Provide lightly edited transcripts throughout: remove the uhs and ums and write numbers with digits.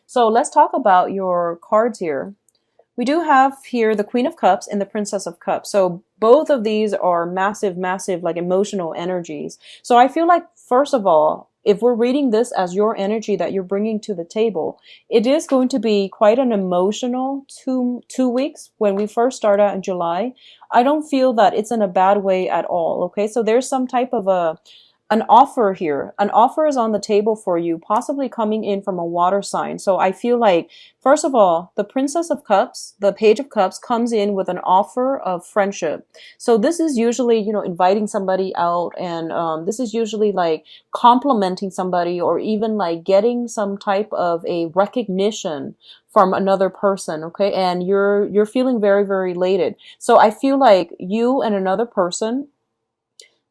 So let's talk about your cards here. We do have here the Queen of Cups and the Princess of Cups. So both of these are massive, massive, like emotional energies. So I feel like, first of all, if we're reading this as your energy that you're bringing to the table, it is going to be quite an emotional two weeks when we first start out in July. I don't feel that it's in a bad way at all. Okay. So there's some type of an offer here. An offer is on the table for you, possibly coming in from a water sign. So I feel like, first of all, the Princess of Cups, the Page of Cups comes in with an offer of friendship. So this is usually, inviting somebody out, and this is usually like complimenting somebody, or even like getting some type of a recognition from another person. Okay. And you're feeling very, very elated. So I feel like you and another person,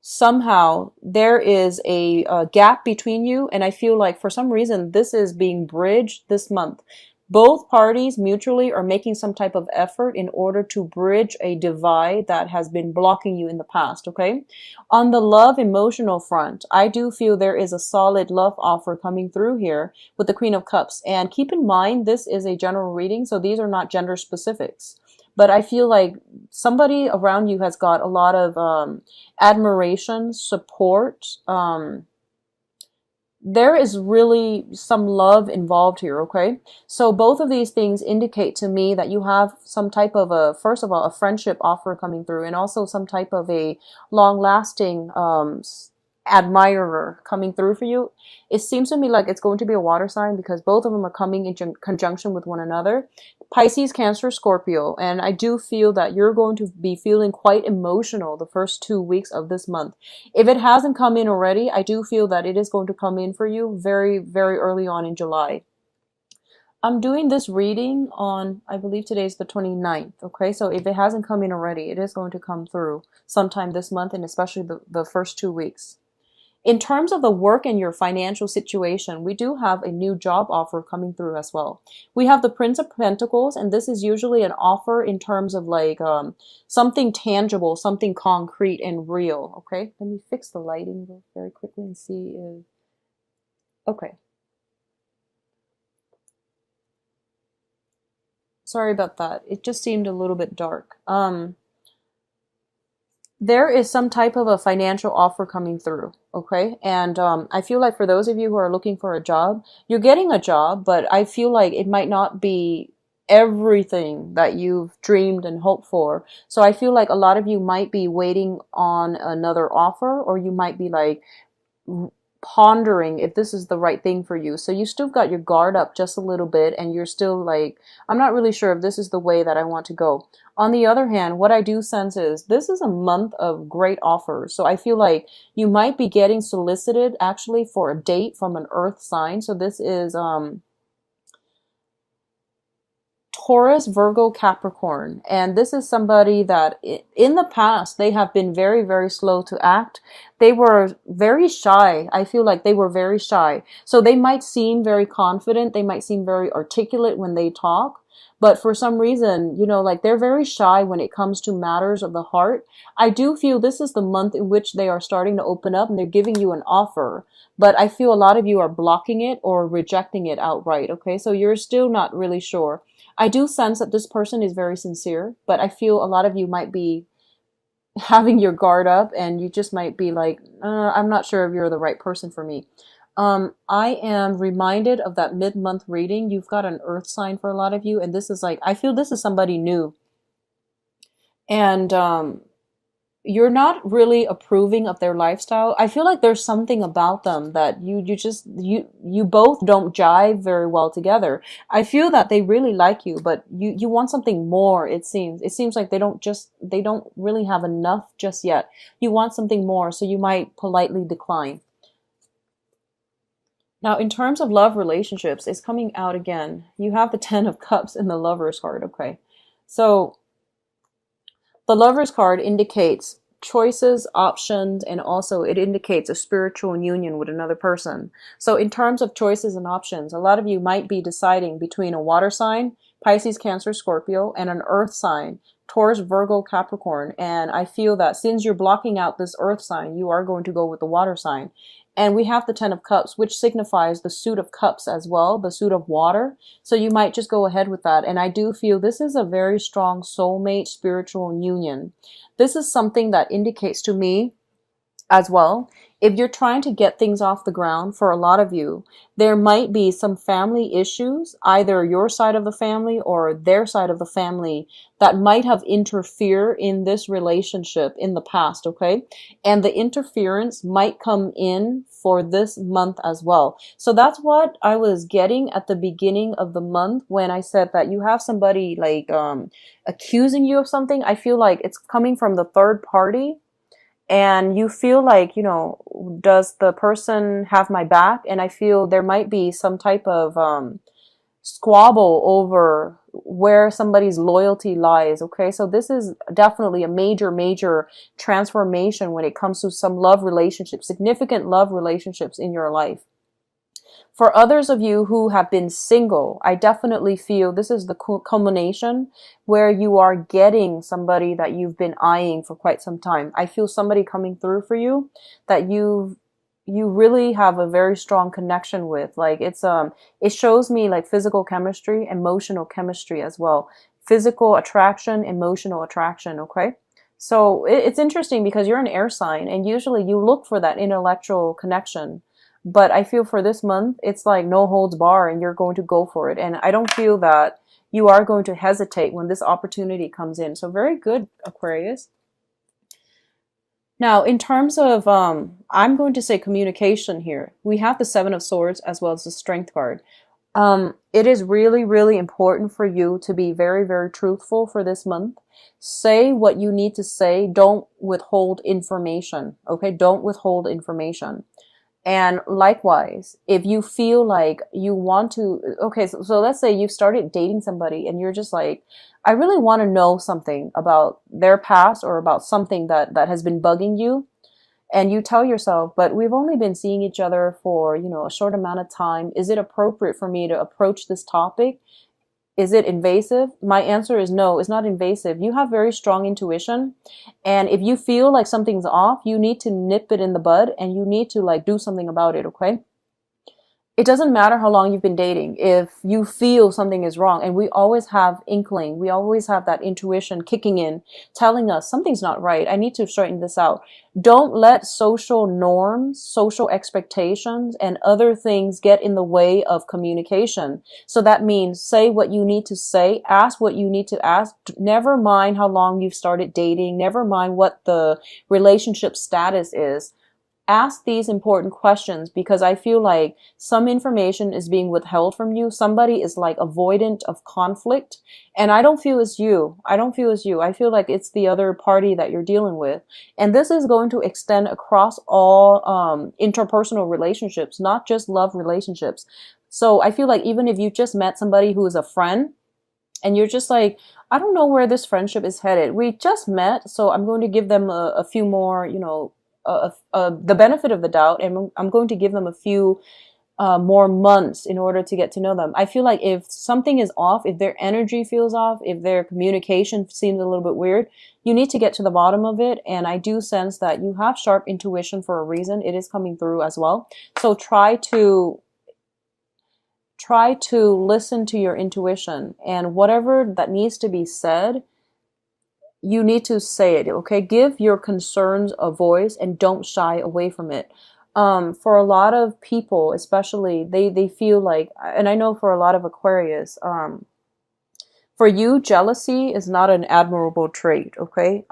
somehow there is a gap between you, and I feel like for some reason this is being bridged this month. Both parties mutually are making some type of effort in order to bridge a divide that has been blocking you in the past. Okay, on the love emotional front, I do feel there is a solid love offer coming through here with the Queen of Cups. And keep in mind, this is a general reading, so these are not gender specifics, but I feel like somebody around you has got a lot of admiration, support. There is really some love involved here, okay? So both of these things indicate to me that you have some type of first of all, a friendship offer coming through, and also some type of a long-lasting admirer coming through for you. It seems to me like it's going to be a water sign because both of them are coming in conjunction with one another. Pisces, Cancer, Scorpio. And I do feel that you're going to be feeling quite emotional the first 2 weeks of this month. If it hasn't come in already, I do feel that it is going to come in for you very, very early on in July. I'm doing this reading on, I believe today's the 29th. Okay, so if it hasn't come in already, it is going to come through sometime this month, and especially the first 2 weeks. In terms of the work and your financial situation, we do have a new job offer coming through as well. We have the Prince of Pentacles, and this is usually an offer in terms of like something tangible, something concrete and real. Okay, let me fix the lighting very quickly and see if, okay. Sorry about that. It just seemed a little bit dark. There is some type of a financial offer coming through, okay? And I feel like for those of you who are looking for a job, you're getting a job, but I feel like it might not be everything that you've dreamed and hoped for. So I feel like a lot of you might be waiting on another offer, or you might be like pondering if this is the right thing for you. So you still got your guard up just a little bit, and you're still like, I'm not really sure if this is the way that I want to go. On the other hand, what I do sense is this is a month of great offers. So I feel like you might be getting solicited actually for a date from an earth sign. So this is Taurus, Virgo, Capricorn. And this is somebody that in the past, they have been very, very slow to act. They were very shy. I feel like they were very shy. So they might seem very confident. They might seem very articulate when they talk. But for some reason, like they're very shy when it comes to matters of the heart. I do feel this is the month in which they are starting to open up and they're giving you an offer. But I feel a lot of you are blocking it or rejecting it outright. Okay, so you're still not really sure. I do sense that this person is very sincere, but I feel a lot of you might be having your guard up, and you just might be like, I'm not sure if you're the right person for me. I am reminded of that mid-month reading. You've got an earth sign for a lot of you, and this is like, I feel this is somebody new. And you're not really approving of their lifestyle. I feel like there's something about them that you both don't jive very well together. I feel that they really like you, but you want something more, it seems. It seems like they don't really have enough just yet. You want something more, so you might politely decline. Now, in terms of love relationships, it's coming out again. You have the Ten of Cups in the Lover's card, okay? So the Lover's card indicates choices, options, and also it indicates a spiritual union with another person. So in terms of choices and options, a lot of you might be deciding between a water sign, Pisces, Cancer, Scorpio, and an earth sign, Taurus, Virgo, Capricorn. And I feel that since you're blocking out this earth sign, you are going to go with the water sign. And we have the Ten of Cups, which signifies the suit of cups as well, the suit of water. So you might just go ahead with that. And I do feel this is a very strong soulmate spiritual union. This is something that indicates to me as well. If you're trying to get things off the ground, for a lot of you, there might be some family issues, either your side of the family or their side of the family, that might have interfered in this relationship in the past, okay? And the interference might come in for this month as well. So that's what I was getting at the beginning of the month when I said that you have somebody like accusing you of something. I feel like it's coming from the third party. And you feel like, you know, does the person have my back? And I feel there might be some type of squabble over where somebody's loyalty lies. Okay, so this is definitely a major, major transformation when it comes to some love relationships, significant love relationships in your life. For others of you who have been single, I definitely feel this is the culmination where you are getting somebody that you've been eyeing for quite some time. I feel somebody coming through for you that you really have a very strong connection with. Like it shows me like physical chemistry, emotional chemistry as well. Physical attraction, emotional attraction, okay? So it's interesting because you're an air sign and usually you look for that intellectual connection. But I feel for this month, it's like no holds bar and you're going to go for it. And I don't feel that you are going to hesitate when this opportunity comes in. So very good, Aquarius. Now, in terms of, I'm going to say communication here. We have the Seven of Swords as well as the Strength card. It is really, really important for you to be very, very truthful for this month. Say what you need to say. Don't withhold information. Okay? Don't withhold information. And likewise, if you feel like you want to, okay, so let's say you've started dating somebody and you're just like, I really want to know something about their past or about something that has been bugging you. And you tell yourself, but we've only been seeing each other for, you know, a short amount of time. Is it appropriate for me to approach this topic? Is it invasive? My answer is no, it's not invasive. You have very strong intuition. And if you feel like something's off, you need to nip it in the bud and you need to like do something about it, okay? It doesn't matter how long you've been dating. If you feel something is wrong, and we always have inkling, we always have that intuition kicking in, telling us something's not right. I need to straighten this out. Don't let social norms, social expectations, and other things get in the way of communication. So that means say what you need to say, ask what you need to ask. Never mind how long you've started dating. Never mind what the relationship status is. Ask these important questions because I feel like some information is being withheld from you. Somebody is like avoidant of conflict. And I don't feel it's you. I don't feel it's you. I feel like it's the other party that you're dealing with. And this is going to extend across all interpersonal relationships, not just love relationships. So I feel like even if you just met somebody who is a friend and you're just like, I don't know where this friendship is headed. We just met, so I'm going to give them a few more, you know, the benefit of the doubt, and I'm going to give them a few more months in order to get to know them. I feel like if something is off, if their energy feels off, if their communication seems a little bit weird, you need to get to the bottom of it. And I do sense that you have sharp intuition for a reason. It is coming through as well. So try to listen to your intuition, and whatever that needs to be said, you need to say it, okay? Give your concerns a voice and don't shy away from it. For a lot of people, especially, they feel like, and I know for a lot of Aquarius, for you, jealousy is not an admirable trait, okay?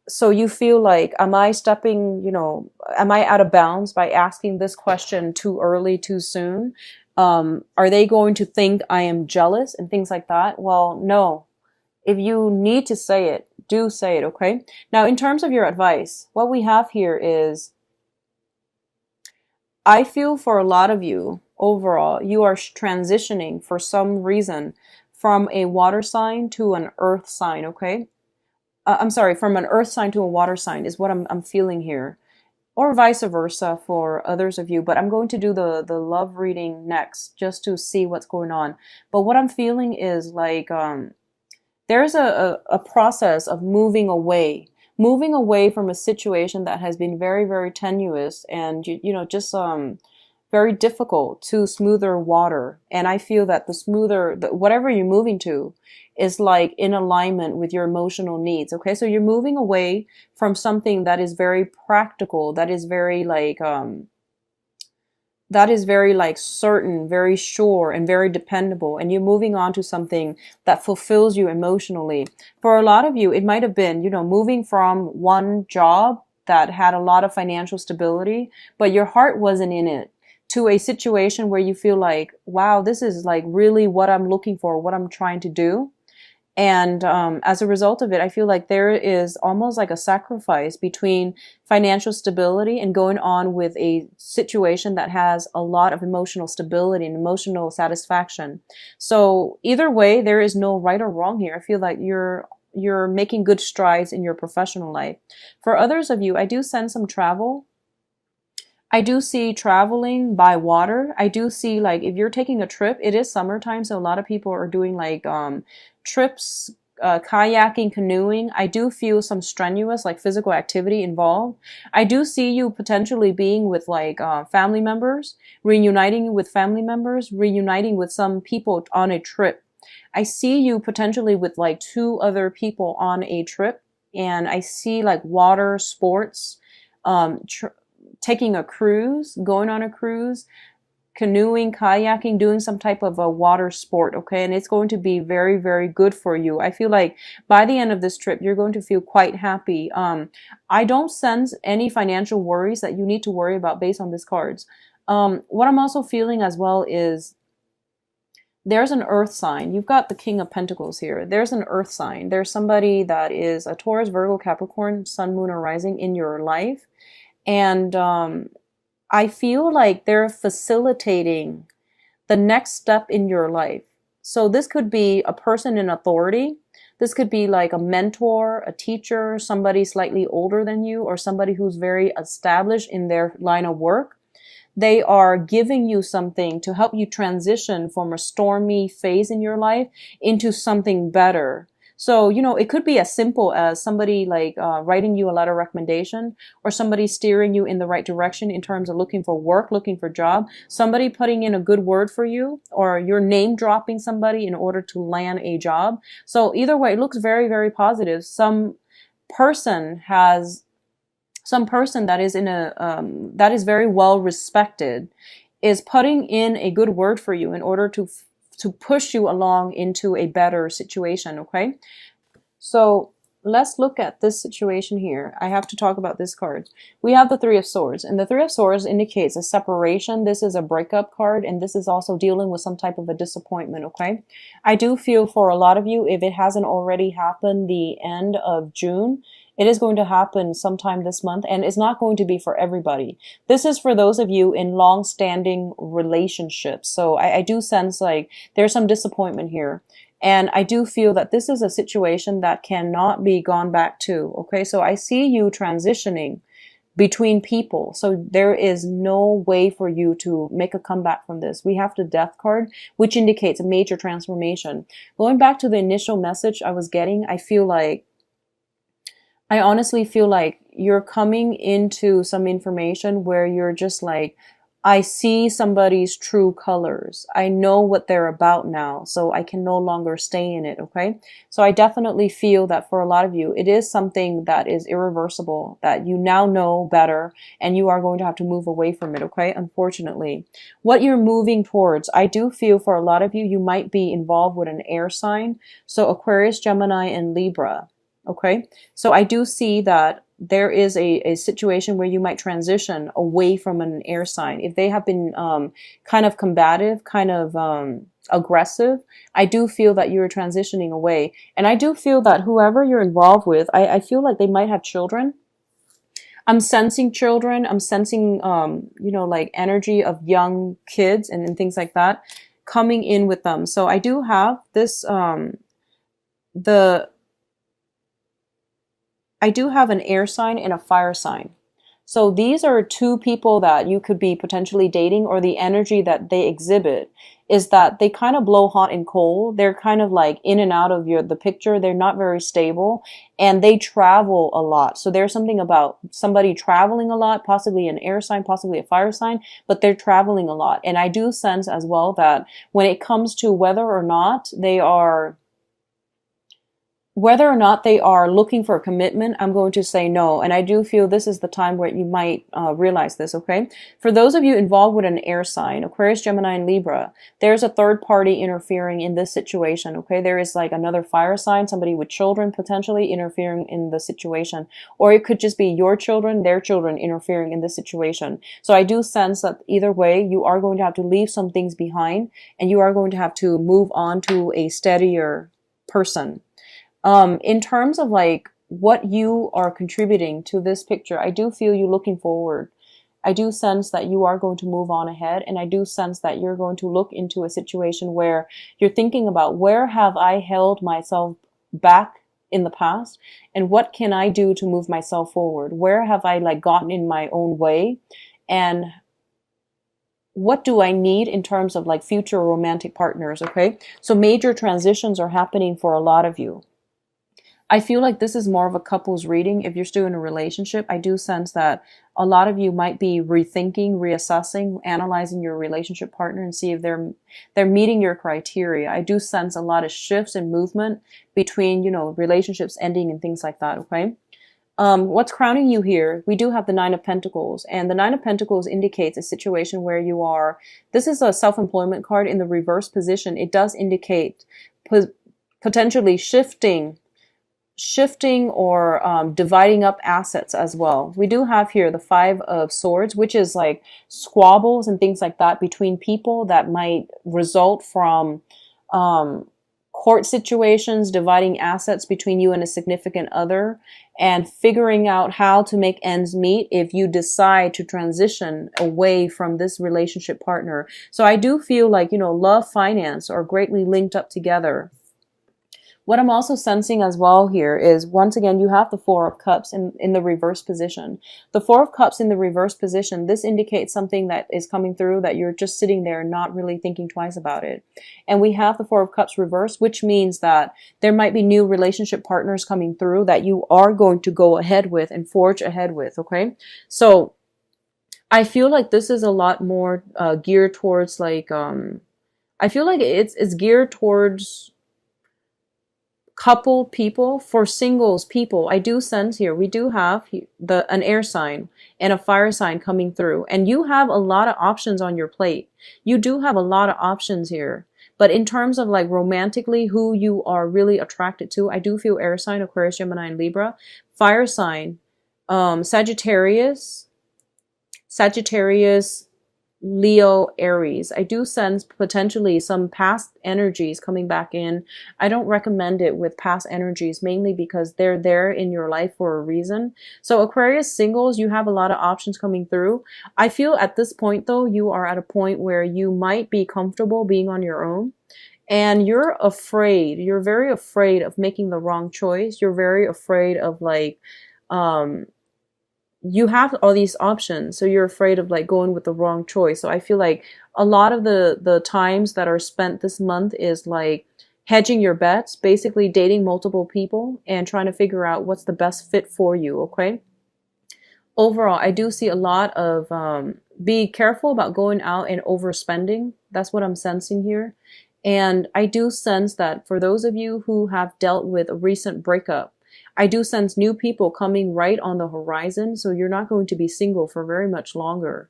So you feel like, am I stepping, you know, am I out of bounds by asking this question too early, too soon? Are they going to think I am jealous and things like that? Well, no. If you need to say it, do say it, okay? Now, in terms of your advice, what we have here is, I feel for a lot of you, overall, you are transitioning for some reason from a water sign to an earth sign, okay? I'm sorry, from an earth sign to a water sign is what I'm feeling here. Or vice versa for others of you. But I'm going to do the love reading next just to see what's going on. But what I'm feeling is like, there's a process of moving away from a situation that has been very, very tenuous and, just very difficult to smoother water. And I feel that whatever you're moving to is like in alignment with your emotional needs. Okay. So you're moving away from something that is very practical, that is very like certain, very sure, and very dependable. And you're moving on to something that fulfills you emotionally. For a lot of you, it might have been, moving from one job that had a lot of financial stability, but your heart wasn't in it, to a situation where you feel like, wow, this is like really what I'm looking for, what I'm trying to do. And as a result of it, I feel like there is almost like a sacrifice between financial stability and going on with a situation that has a lot of emotional stability and emotional satisfaction. So either way, there is no right or wrong here. I feel like you're making good strides in your professional life. For others of you, I do sense some travel. I do see traveling by water. I do see, like, if you're taking a trip, it is summertime, so a lot of people are doing like trips, kayaking, canoeing. I do feel some strenuous, like, physical activity involved. I do see you potentially being with like family members, reuniting with family members, reuniting with some people on a trip. I see you potentially with like 2 other people on a trip, and I see like water sports, taking a cruise, going on a cruise, canoeing, kayaking, doing some type of a water sport, okay? And it's going to be very, very good for you. I feel like by the end of this trip, you're going to feel quite happy. I don't sense any financial worries that you need to worry about based on these cards. What I'm also feeling as well is there's an earth sign. You've got the King of Pentacles here. There's an earth sign. There's somebody that is a Taurus, Virgo, Capricorn, Sun, Moon, or Rising in your life. And I feel like they're facilitating the next step in your life. So this could be a person in authority. This could be like a mentor, a teacher, somebody slightly older than you, or somebody who's very established in their line of work. They are giving you something to help you transition from a stormy phase in your life into something better. So, it could be as simple as somebody like writing you a letter of recommendation, or somebody steering you in the right direction in terms of looking for work, looking for a job, somebody putting in a good word for you, or you're name dropping somebody in order to land a job. So either way, it looks very, very positive. Some person that is that is very well respected is putting in a good word for you in order to push you along into a better situation, okay? So let's look at this situation here. I have to talk about this card. We have the Three of Swords, and the Three of Swords indicates a separation. This is a breakup card, and this is also dealing with some type of a disappointment, okay? I do feel for a lot of you, if it hasn't already happened the end of June, it is going to happen sometime this month, and it's not going to be for everybody. This is for those of you in long-standing relationships. So I do sense like there's some disappointment here. And I do feel that this is a situation that cannot be gone back to, okay? So I see you transitioning between people. So there is no way for you to make a comeback from this. We have the Death card, which indicates a major transformation. Going back to the initial message I was getting, I honestly feel like you're coming into some information where you're just like, I see somebody's true colors. I know what they're about now, so I can no longer stay in it, okay? So I definitely feel that for a lot of you, it is something that is irreversible, that you now know better, and you are going to have to move away from it, okay? Unfortunately. What you're moving towards, I do feel for a lot of you, you might be involved with an air sign. So Aquarius, Gemini, and Libra. Okay, so I do see that there is a situation where you might transition away from an air sign. If they have been kind of combative, kind of aggressive, I do feel that you're transitioning away. And I do feel that whoever you're involved with, I feel like they might have children. I'm sensing children. I'm sensing, like energy of young kids and things like that coming in with them. So I do have this, I do have an air sign and a fire sign. So these are two people that you could be potentially dating, or the energy that they exhibit is that they kind of blow hot and cold. They're kind of like in and out of the picture. They're not very stable, and they travel a lot. So there's something about somebody traveling a lot, possibly an air sign, possibly a fire sign, but they're traveling a lot. And I do sense as well that when it comes to whether or not they are looking for a commitment, I'm going to say no. And I do feel this is the time where you might realize this, okay? For those of you involved with an air sign, Aquarius, Gemini, and Libra, there's a third party interfering in this situation, okay? There is like another fire sign, somebody with children potentially interfering in the situation. Or it could just be your children, their children interfering in this situation. So I do sense that either way, you are going to have to leave some things behind, and you are going to have to move on to a steadier person. In terms of like what you are contributing to this picture, I do feel you looking forward. I do sense that you are going to move on ahead, and I do sense that you're going to look into a situation where you're thinking about, where have I held myself back in the past, and what can I do to move myself forward? Where have I like gotten in my own way, and what do I need in terms of like future romantic partners, okay? So major transitions are happening for a lot of you. I feel like this is more of a couples reading. If you're still in a relationship, I do sense that a lot of you might be rethinking, reassessing, analyzing your relationship partner and see if they're meeting your criteria. I do sense a lot of shifts and movement between, you know, relationships ending and things like that, okay? What's crowning you here? We do have the Nine of Pentacles, and the Nine of Pentacles indicates a situation where you are, this is a self-employment card in the reverse position. It does indicate potentially shifting or dividing up assets as well. We do have here the Five of Swords, which is like squabbles and things like that between people that might result from court situations, dividing assets between you and a significant other, and figuring out how to make ends meet if you decide to transition away from this relationship partner. So I do feel like, you know, love, finance are greatly linked up together. What I'm also sensing as well here is, once again, you have the Four of Cups in the reverse position. The Four of Cups in the reverse position, this indicates something that is coming through that you're just sitting there not really thinking twice about it. And we have the Four of Cups reversed, which means that there might be new relationship partners coming through that you are going to go ahead with and forge ahead with, okay? So I feel like this is a lot more geared towards like, I feel like it's geared towards couple people. For singles people, I do sense here, we do have an air sign and a fire sign coming through, and you have a lot of options on your plate. You do have a lot of options here, but in terms of like romantically who you are really attracted to, I do feel air sign, Aquarius, Gemini, and Libra. Fire sign, Sagittarius, Leo, Aries. I do sense potentially some past energies coming back in. I don't recommend it with past energies, mainly because they're there in your life for a reason. So Aquarius singles, you have a lot of options coming through. I feel at this point though, you are at a point where you might be comfortable being on your own. And you're afraid, you're very afraid of making the wrong choice. You're very afraid of like, you have all these options, so you're afraid of like going with the wrong choice. So I feel like a lot of the times that are spent this month is like hedging your bets, basically dating multiple people and trying to figure out what's the best fit for you, okay? Overall, I do see a lot of be careful about going out and overspending. That's what I'm sensing here. And I do sense that for those of you who have dealt with a recent breakup, I do sense new people coming right on the horizon, so you're not going to be single for very much longer.